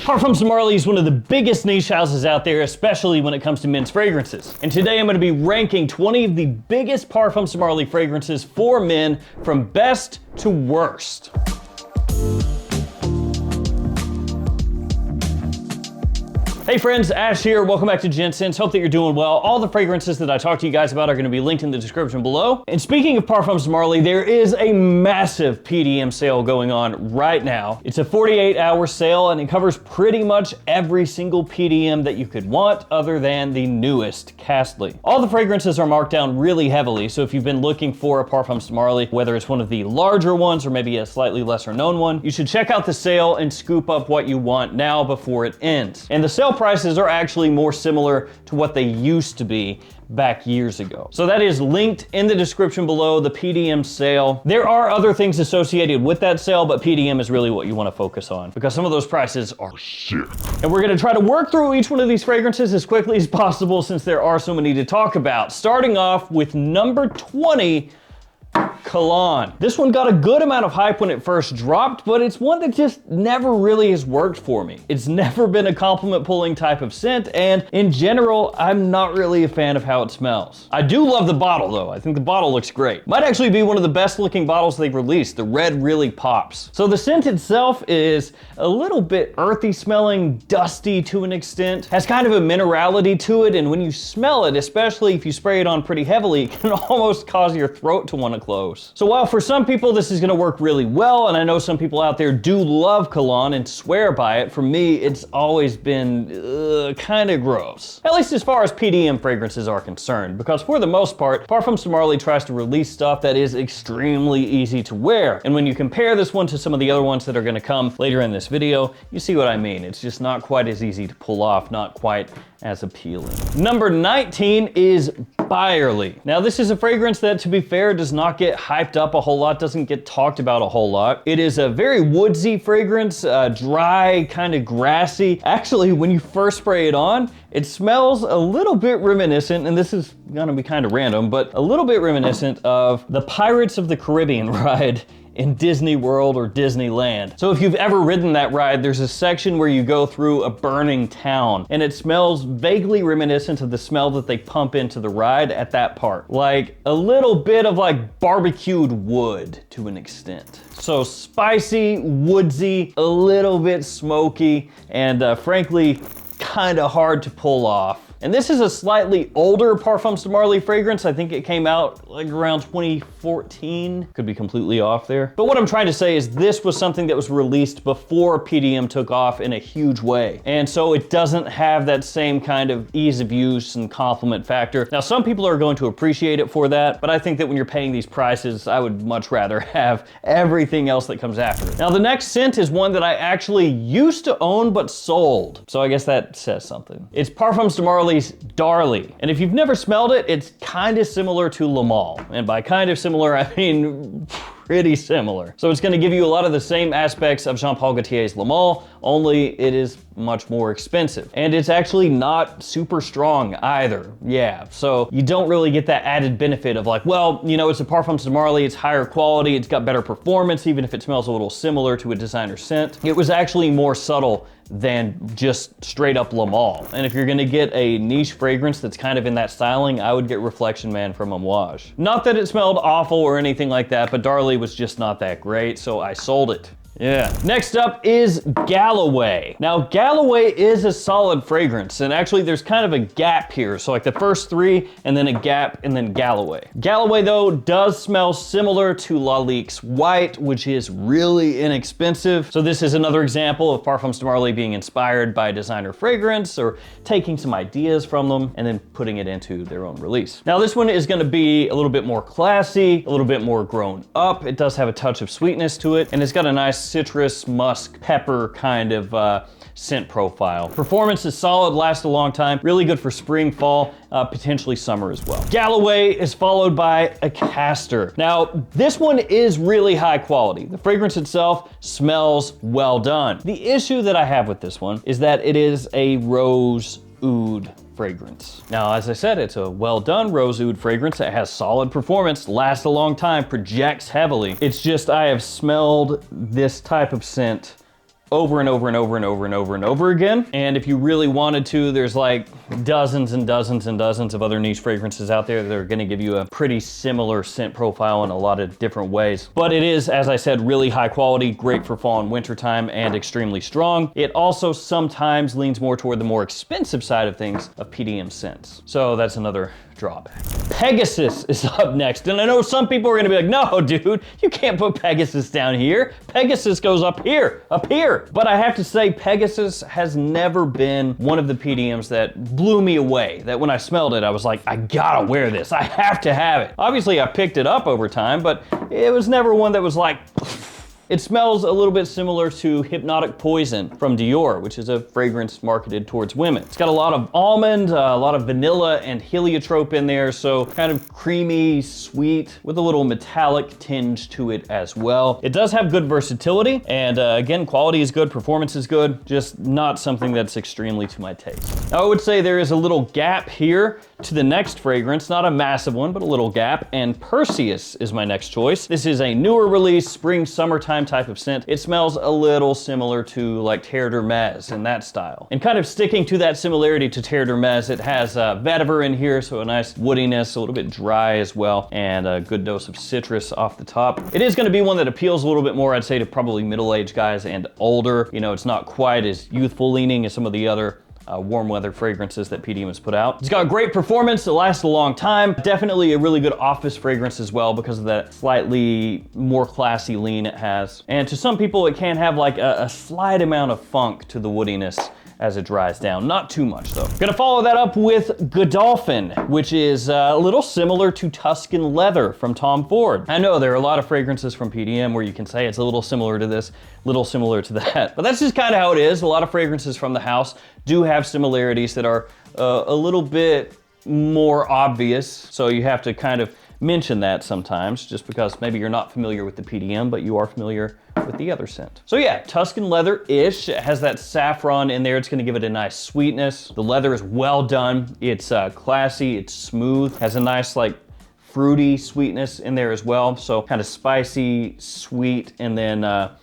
Parfums de Marly is one of the biggest niche houses out there, especially when it comes to men's fragrances. And today I'm going to be ranking 20 of the biggest Parfums de Marly fragrances for men from best to worst. Hey friends, Ash here. Welcome back to Gents. Hope that you're doing well. All the fragrances that I talked to you guys about are going to be linked in the description below. And speaking of Parfums de Marly, there is a massive PDM sale going on right now. It's a 48-hour sale and it covers pretty much every single PDM that you could want other than the newest, Castly. All the fragrances are marked down really heavily, so if you've been looking for a Parfums de Marly, whether it's one of the larger ones or maybe a slightly lesser known one, you should check out the sale and scoop up what you want now before it ends. And the sale prices are actually more similar to what they used to be back years ago. So that is linked in the description below, the PDM sale. There are other things associated with that sale, but PDM is really what you want to focus on because some of those prices are shit. And we're going to try to work through each one of these fragrances as quickly as possible since there are so many to talk about. Starting off with number 20, Cologne. This one got a good amount of hype when it first dropped, but it's one that just never really has worked for me. It's never been a compliment pulling type of scent, and in general, I'm not really a fan of how it smells. I do love the bottle though. I think the bottle looks great. Might actually be one of the best looking bottles they've released. The red really pops. So the scent itself is a little bit earthy smelling, dusty to an extent, has kind of a minerality to it, and when you smell it, especially if you spray it on pretty heavily, it can almost cause your throat to want to close. So while for some people this is going to work really well, and I know some people out there do love cologne and swear by it, for me it's always been kind of gross. At least as far as PDM fragrances are concerned, because for the most part, Parfums de Marly tries to release stuff that is extremely easy to wear. And when you compare this one to some of the other ones that are going to come later in this video, you see what I mean. It's just not quite as easy to pull off, not quite as appealing. Number 19 is Byerly. Now this is a fragrance that, to be fair, does not get hyped up a whole lot, doesn't get talked about a whole lot. It is a very woodsy fragrance, dry, kind of grassy. Actually, when you first spray it on, it smells a little bit reminiscent, and this is gonna be kind of random, but a little bit reminiscent of the Pirates of the Caribbean ride in Disney World or Disneyland. So if you've ever ridden that ride, there's a section where you go through a burning town and it smells vaguely reminiscent of the smell that they pump into the ride at that part. Like a little bit of like barbecued wood to an extent. So spicy, woodsy, a little bit smoky, and frankly, kind of hard to pull off. And this is a slightly older Parfums de Marly fragrance. I think it came out like around 2014. Could be completely off there. But what I'm trying to say is this was something that was released before PDM took off in a huge way. And so it doesn't have that same kind of ease of use and compliment factor. Now, some people are going to appreciate it for that, but I think that when you're paying these prices, I would much rather have everything else that comes after it. Now, the next scent is one that I actually used to own but sold. So I guess that says something. It's Parfums de Marly Darly. And if you've never smelled it, it's kind of similar to Le Male. And by kind of similar, I mean pretty similar. So it's gonna give you a lot of the same aspects of Jean Paul Gaultier's Le Male, only it is much more expensive. And it's actually not super strong either. Yeah, so you don't really get that added benefit of like, well, you know, it's a Parfums de Marly, it's higher quality, it's got better performance, even if it smells a little similar to a designer scent. It was actually more subtle than just straight up Le Male. And if you're gonna get a niche fragrance that's kind of in that styling, I would get Reflection Man from Amouage. Not that it smelled awful or anything like that, but Darly was just not that great, so I sold it. Yeah. Next up is Galloway. Now, Galloway is a solid fragrance, and actually there's kind of a gap here. So like the first three, and then a gap, and then Galloway. Galloway, though, does smell similar to Lalique's White, which is really inexpensive. So this is another example of Parfums de Marly being inspired by a designer fragrance, or taking some ideas from them, and then putting it into their own release. Now, this one is gonna be a little bit more classy, a little bit more grown up. It does have a touch of sweetness to it, and it's got a nice citrus, musk, pepper kind of scent profile. Performance is solid, lasts a long time, really good for spring, fall, potentially summer as well. Galloway is followed by a Castor. Now, this one is really high quality. The fragrance itself smells well done. The issue that I have with this one is that it is a rose oud fragrance. Now, as I said, it's a well-done rose oud fragrance that has solid performance, lasts a long time, projects heavily. It's just I have smelled this type of scent over and over and over and over and over and over again. And if you really wanted to, there's like dozens and dozens and dozens of other niche fragrances out there that are gonna give you a pretty similar scent profile in a lot of different ways. But it is, as I said, really high quality, great for fall and winter time, and extremely strong. It also sometimes leans more toward the more expensive side of things of PDM scents. So that's another drawback. Pegasus is up next. And I know some people are gonna be like, no, dude, you can't put Pegasus down here. Pegasus goes up here, up here. But I have to say, Pegasus has never been one of the PDMs that blew me away, that when I smelled it, I was like, I gotta wear this. I have to have it. Obviously, I picked it up over time, but it was never one that was like, it smells a little bit similar to Hypnotic Poison from Dior, which is a fragrance marketed towards women. It's got a lot of almond, a lot of vanilla and heliotrope in there, so kind of creamy, sweet, with a little metallic tinge to it as well. It does have good versatility, and again, quality is good, performance is good, just not something that's extremely to my taste. Now, I would say there is a little gap here to the next fragrance, not a massive one, but a little gap, and Perseus is my next choice. This is a newer release, spring, summertime type of scent. It smells a little similar to like Terre d'Hermès in that style. And kind of sticking to that similarity to Terre d'Hermès, it has vetiver in here, so a nice woodiness, a little bit dry as well, and a good dose of citrus off the top. It is gonna be one that appeals a little bit more, I'd say, to probably middle-aged guys and older. You know, it's not quite as youthful leaning as some of the other warm weather fragrances that PDM has put out. It's got great performance, it lasts a long time. Definitely a really good office fragrance as well because of that slightly more classy lean it has. And to some people, it can have like a slight amount of funk to the woodiness as it dries down. Not too much though. Gonna follow that up with Godolphin, which is a little similar to Tuscan Leather from Tom Ford. I know there are a lot of fragrances from PDM where you can say it's a little similar to this, little similar to that, but that's just kind of how it is. A lot of fragrances from the house do have similarities that are a little bit more obvious, so you have to kind of mention that sometimes, just because maybe you're not familiar with the PDM, but you are familiar with the other scent. So yeah, Tuscan Leather-ish. It has that saffron in there. It's gonna give it a nice sweetness. The leather is well done. It's classy, it's smooth, has a nice like fruity sweetness in there as well. So kind of spicy, sweet, and then a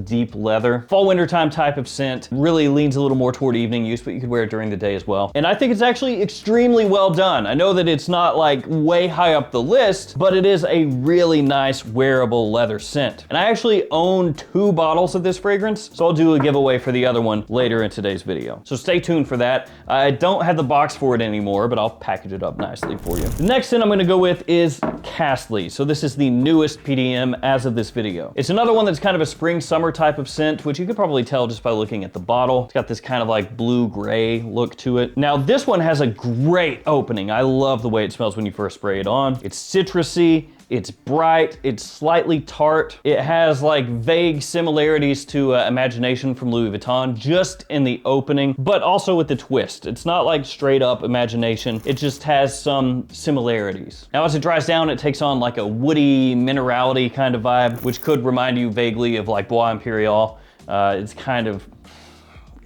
deep leather. Fall winter time type of scent. Really leans a little more toward evening use, but you could wear it during the day as well. And I think it's actually extremely well done. I know that it's not like way high up the list, but it is a really nice wearable leather scent. And I actually own 2 bottles of this fragrance, so I'll do a giveaway for the other one later in today's video. So stay tuned for that. I don't have the box for it anymore, but I'll package it up nicely for you. The next scent I'm gonna go with is Castley. So this is the newest PDM as of this video. It's another one that's kind of a spring, summer type of scent, which you could probably tell just by looking at the bottle. It's got this kind of like blue-gray look to it. Now this one has a great opening. I love the way it smells when you first spray it on. It's citrusy, it's bright, it's slightly tart. It has like vague similarities to Imagination from Louis Vuitton, just in the opening, but also with the twist. It's not like straight up Imagination, it just has some similarities. Now as it dries down, it takes on like a woody minerality kind of vibe, which could remind you vaguely of like Bois Imperial. It's kind of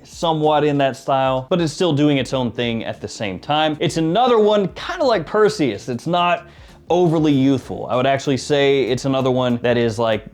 somewhat in that style, but it's still doing its own thing at the same time. It's another one kind of like Perseus. It's not overly youthful. I would actually say it's another one that is like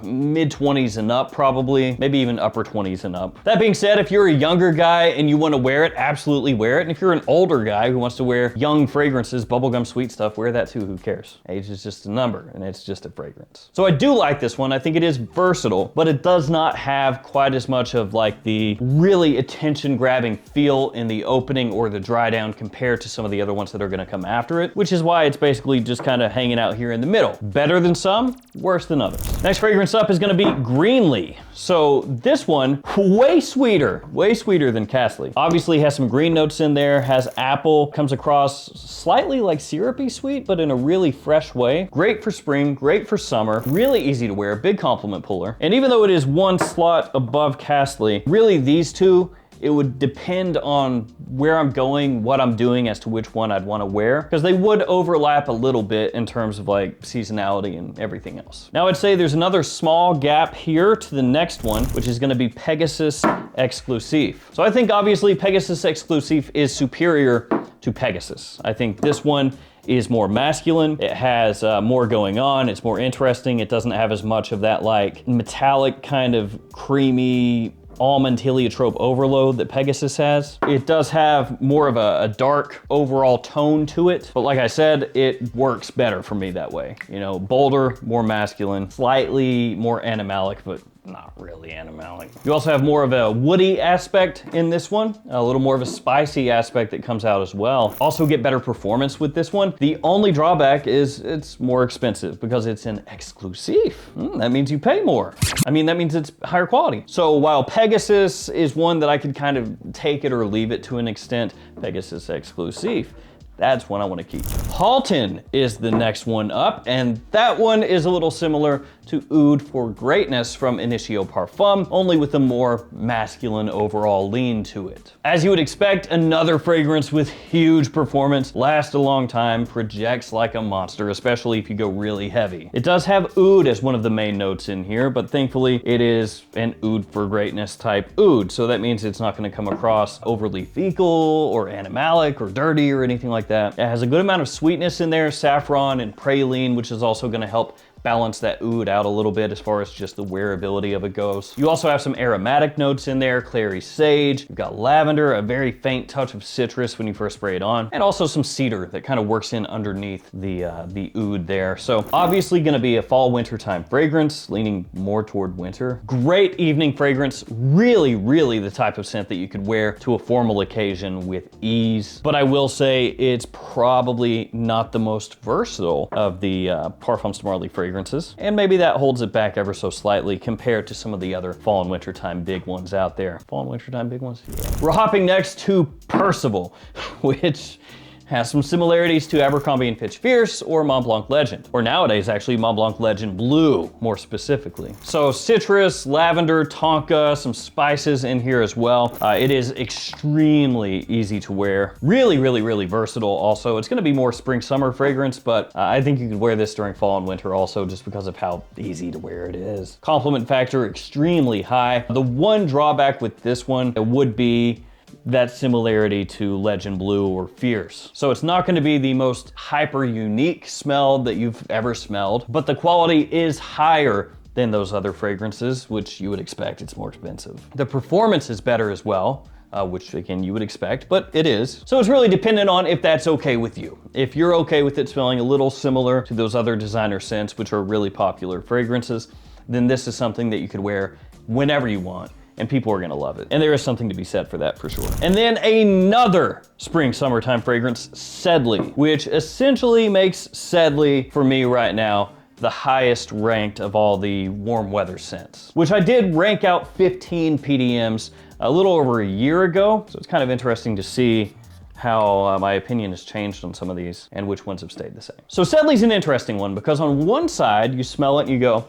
mid-20s and up probably, maybe even upper 20s and up. That being said, if you're a younger guy and you want to wear it, absolutely wear it. And if you're an older guy who wants to wear young fragrances, bubblegum sweet stuff, wear that too, who cares? Age is just a number and it's just a fragrance. So I do like this one. I think it is versatile, but it does not have quite as much of like the really attention-grabbing feel in the opening or the dry down compared to some of the other ones that are gonna come after it, which is why it's basically just kind of hanging out here in the middle. Better than some, worse than others. Next fragrance up is gonna be Greenlee. So this one, way sweeter than Castley. Obviously has some green notes in there, has apple, comes across slightly like syrupy sweet, but in a really fresh way. Great for spring, great for summer, really easy to wear, big compliment puller. And even though it is one slot above Castley, really these two, it would depend on where I'm going, what I'm doing as to which one I'd want to wear, because they would overlap a little bit in terms of like seasonality and everything else. Now I'd say there's another small gap here to the next one, which is going to be Pegasus Exclusif. So I think obviously Pegasus Exclusif is superior to Pegasus. I think this one is more masculine. It has more going on. It's more interesting. It doesn't have as much of that like metallic kind of creamy almond heliotrope overload that Pegasus has. It does have more of a dark overall tone to it, but like I said, it works better for me that way. You know, bolder, more masculine, slightly more animalic, but not really animalic. You also have more of a woody aspect in this one, a little more of a spicy aspect that comes out as well. Also get better performance with this one. The only drawback is it's more expensive because it's an exclusive. That means you pay more. I mean, that means it's higher quality. So while Pegasus is one that I could kind of take it or leave it to an extent, Pegasus exclusive, that's one I want to keep. Halton is the next one up, and that one is a little similar to Oud for Greatness from Initio Parfum, only with a more masculine overall lean to it. As you would expect, another fragrance with huge performance, lasts a long time, projects like a monster, especially if you go really heavy. It does have Oud as one of the main notes in here, but thankfully it is an Oud for Greatness type Oud, so that means it's not going to come across overly fecal or animalic or dirty or anything like that. It has a good amount of sweetness in there, saffron and praline, which is also going to help balance that oud out a little bit as far as just the wearability of it goes. You also have some aromatic notes in there, clary sage, you've got lavender, a very faint touch of citrus when you first spray it on, and also some cedar that kind of works in underneath the oud there. So obviously gonna be a fall winter time fragrance, leaning more toward winter. Great evening fragrance, really, really the type of scent that you could wear to a formal occasion with ease. But I will say it's probably not the most versatile of the Parfums de Marly fragrances. And maybe that holds it back ever so slightly compared to some of the other fall and wintertime big ones out there. Fall and wintertime big ones? Yeah. We're hopping next to Percival, which has some similarities to Abercrombie & Fitch Fierce or Mont Blanc Legend, or nowadays actually Mont Blanc Legend Blue, more specifically. So citrus, lavender, tonka, some spices in here as well. It is extremely easy to wear. Really, really, really versatile also. It's gonna be more spring-summer fragrance, but I think you could wear this during fall and winter also just because of how easy to wear it is. Compliment factor extremely high. The one drawback with this one would be that similarity to Legend Blue or Fierce. So it's not going to be the most hyper unique smell that you've ever smelled, but the quality is higher than those other fragrances, which you would expect. It's more expensive. The performance is better as well, which again you would expect, but it is. So it's really dependent on if that's okay with you. If you're okay with it smelling a little similar to those other designer scents, which are really popular fragrances, then this is something that you could wear whenever you want, and people are gonna love it. And there is something to be said for that for sure. And then another spring summertime fragrance, Sedley, which essentially makes Sedley, for me right now, the highest ranked of all the warm weather scents, which I did rank out 15 PDMs a little over a year ago. So it's kind of interesting to see how my opinion has changed on some of these and which ones have stayed the same. So Sedley's an interesting one because on one side you smell it and you go,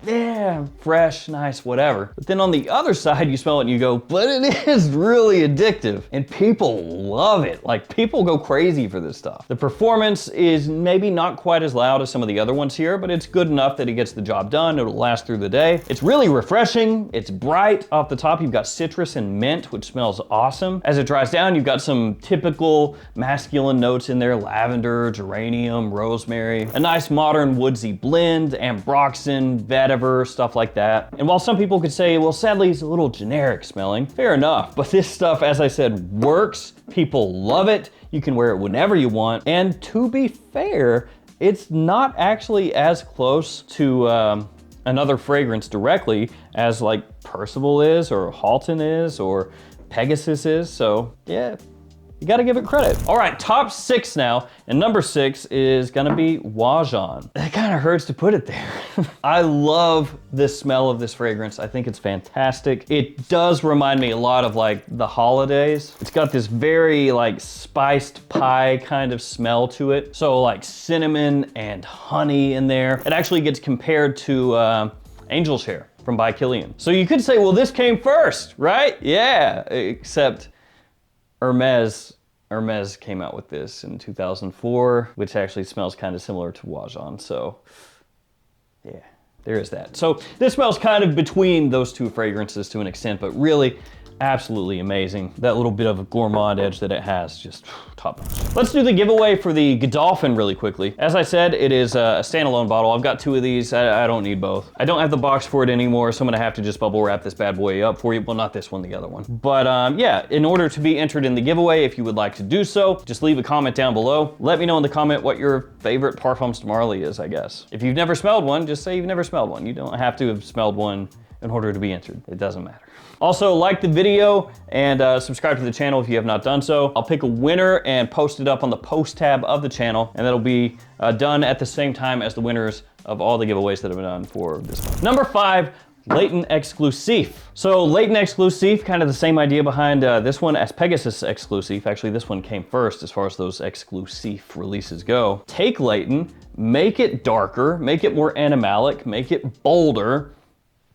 yeah, fresh, nice, whatever. But then on the other side, you smell it and you go, but it is really addictive. And people love it. Like, people go crazy for this stuff. The performance is maybe not quite as loud as some of the other ones here, but it's good enough that it gets the job done. It'll last through the day. It's really refreshing. It's bright. Off the top, you've got citrus and mint, which smells awesome. As it dries down, you've got some typical masculine notes in there, lavender, geranium, rosemary, a nice modern woodsy blend, ambroxan, vetiver, stuff like that. And while some people could say, well, Sedley's a little generic smelling, fair enough, but this stuff, as I said, works. People love it. You can wear it whenever you want. And to be fair, it's not actually as close to another fragrance directly as like Percival is, or Halton is, or Pegasus is. So yeah, you gotta give it credit. All right, top 6 now, and number 6 is gonna be Wajan. It kind of hurts to put it there. I love the smell of this fragrance. I think it's fantastic. It does remind me a lot of like the holidays. It's got this very like spiced pie kind of smell to it. So like cinnamon and honey in there. It actually gets compared to Angel's Hair from By Kilian. So you could say, well, this came first, right? Yeah, except Hermes came out with this in 2004, which actually smells kind of similar to Wajan. So yeah, there is that. So this smells kind of between those two fragrances to an extent, but really, absolutely amazing. That little bit of a gourmand edge that it has, just top notch. Let's do the giveaway for the Godolphin really quickly. As I said, it is a standalone bottle. I've got 2 of these. I don't need both. I don't have the box for it anymore, so I'm gonna have to just bubble wrap this bad boy up for you. Well, not this one, the other one. But yeah, in order to be entered in the giveaway, if you would like to do so, just leave a comment down below. Let me know in the comment what your favorite Parfums de Marly is, I guess. If you've never smelled one, just say you've never smelled one. You don't have to have smelled one in order to be entered. It doesn't matter. Also, like the video and subscribe to the channel if you have not done so. I'll pick a winner and post it up on the post tab of the channel, and that'll be done at the same time as the winners of all the giveaways that have been done for this month. Number 5, Latent Exclusif. So Latent Exclusif, kind of the same idea behind this one as Pegasus Exclusif. Actually, this one came first as far as those Exclusif releases go. Take Latent, make it darker, make it more animalic, make it bolder.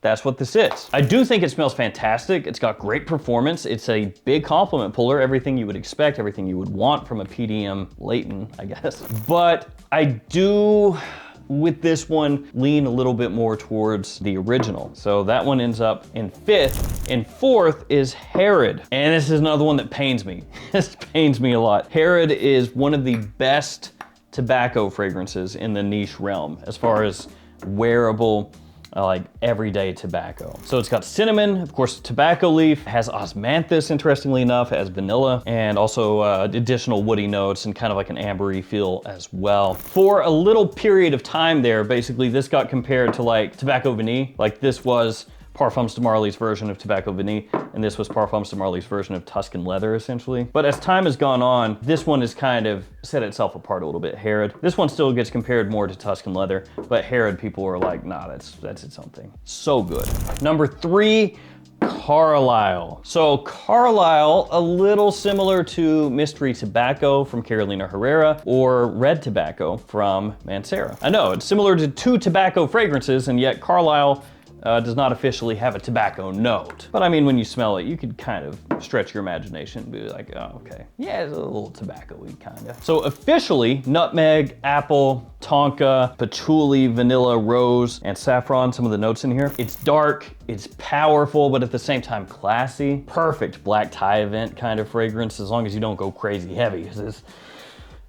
That's what this is. I do think it smells fantastic. It's got great performance. It's a big compliment puller, everything you would expect, everything you would want from a PDM Latent, I guess. But I do, with this one, lean a little bit more towards the original. So that one ends up in 5th. In 4th is Herod. And this is another one that pains me. This pains me a lot. Herod is one of the best tobacco fragrances in the niche realm as far as wearable, like everyday tobacco. So it's got cinnamon, of course, tobacco leaf, has osmanthus, interestingly enough, has vanilla, and also additional woody notes and kind of like an ambery feel as well. For a little period of time there, basically this got compared to like Tobacco Vanille. Like this was Parfums de Marly's version of Tobacco Vanille, and this was Parfums de Marly's version of Tuscan Leather, essentially. But as time has gone on, this one has kind of set itself apart a little bit, Herod. This one still gets compared more to Tuscan Leather, but Herod, people are like, nah, that's its own thing. So good. Number 3, Carlisle. So Carlisle, a little similar to Mystery Tobacco from Carolina Herrera or Red Tobacco from Mancera. I know, it's similar to 2 tobacco fragrances, and yet Carlisle does not officially have a tobacco note. But I mean, when you smell it, you could kind of stretch your imagination and be like, oh, okay. Yeah, it's a little tobacco-y, kind of. So officially, nutmeg, apple, tonka, patchouli, vanilla, rose, and saffron, some of the notes in here. It's dark, it's powerful, but at the same time classy. Perfect black tie event kind of fragrance, as long as you don't go crazy heavy.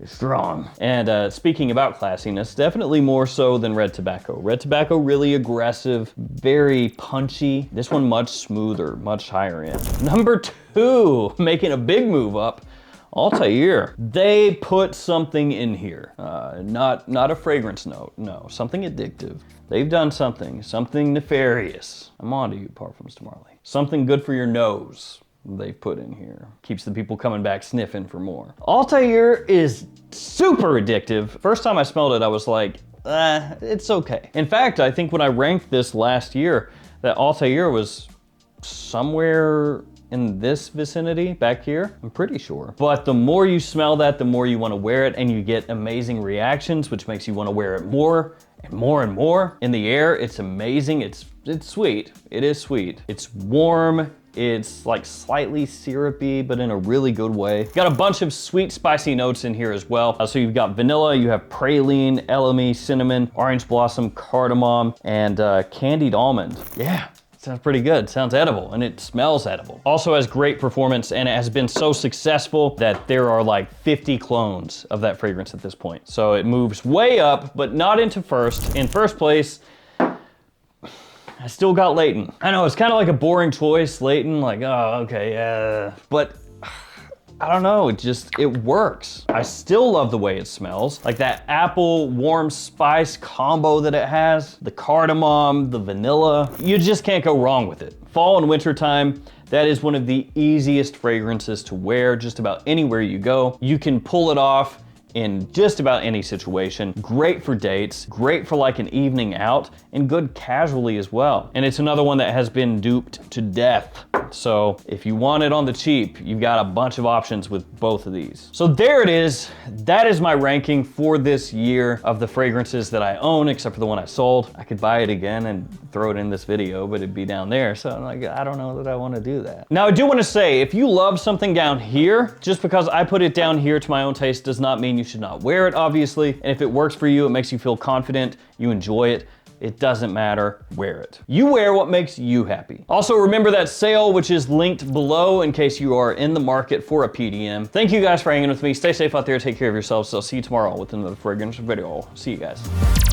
It's strong. And speaking about classiness, definitely more so than Red Tobacco. Red Tobacco, really aggressive, very punchy. This one much smoother, much higher end. Number 2, making a big move up, Altair. They put something in here. Not a fragrance note, no, something addictive. They've done something nefarious. I'm on to you, Parfums de Marly. Something good for your nose they've put in here. Keeps the people coming back sniffing for more. Altair is super addictive. First time I smelled it, I was like, it's okay. In fact, I think when I ranked this last year, that Altair was somewhere in this vicinity back here, I'm pretty sure. But the more you smell that, the more you want to wear it, and you get amazing reactions, which makes you want to wear it more and more and more. In the air, it's amazing. It's sweet. It is sweet. It's warm. It's like slightly syrupy, but in a really good way. Got a bunch of sweet, spicy notes in here as well. So you've got vanilla, you have praline, elemi, cinnamon, orange blossom, cardamom, and candied almond. Yeah. Sounds pretty good, sounds edible, and it smells edible. Also has great performance, and it has been so successful that there are like 50 clones of that fragrance at this point. So it moves way up, but not into first. In first place, I still got Latent. I know, it's kind of like a boring choice, Latent, like, oh, okay, but I don't know, it works. I still love the way it smells. Like that apple warm spice combo that it has, the cardamom, the vanilla, you just can't go wrong with it. Fall and winter time, that is one of the easiest fragrances to wear just about anywhere you go. You can pull it off in just about any situation. Great for dates, great for like an evening out, and good casually as well. And it's another one that has been duped to death. So if you want it on the cheap, you've got a bunch of options with both of these. So there it is. That is my ranking for this year of the fragrances that I own, except for the one I sold. I could buy it again and throw it in this video, but it'd be down there. So I'm like, I don't know that I want to do that. Now I do want to say, if you love something down here, just because I put it down here to my own taste does not mean you should not wear it, obviously. And if it works for you, it makes you feel confident, you enjoy it, It doesn't matter, wear it. You wear what makes you happy. Also remember that sale, which is linked below in case you are in the market for a PDM. Thank you guys for hanging with me. Stay safe out there, take care of yourselves. I'll see you tomorrow with another fragrance video. See you guys.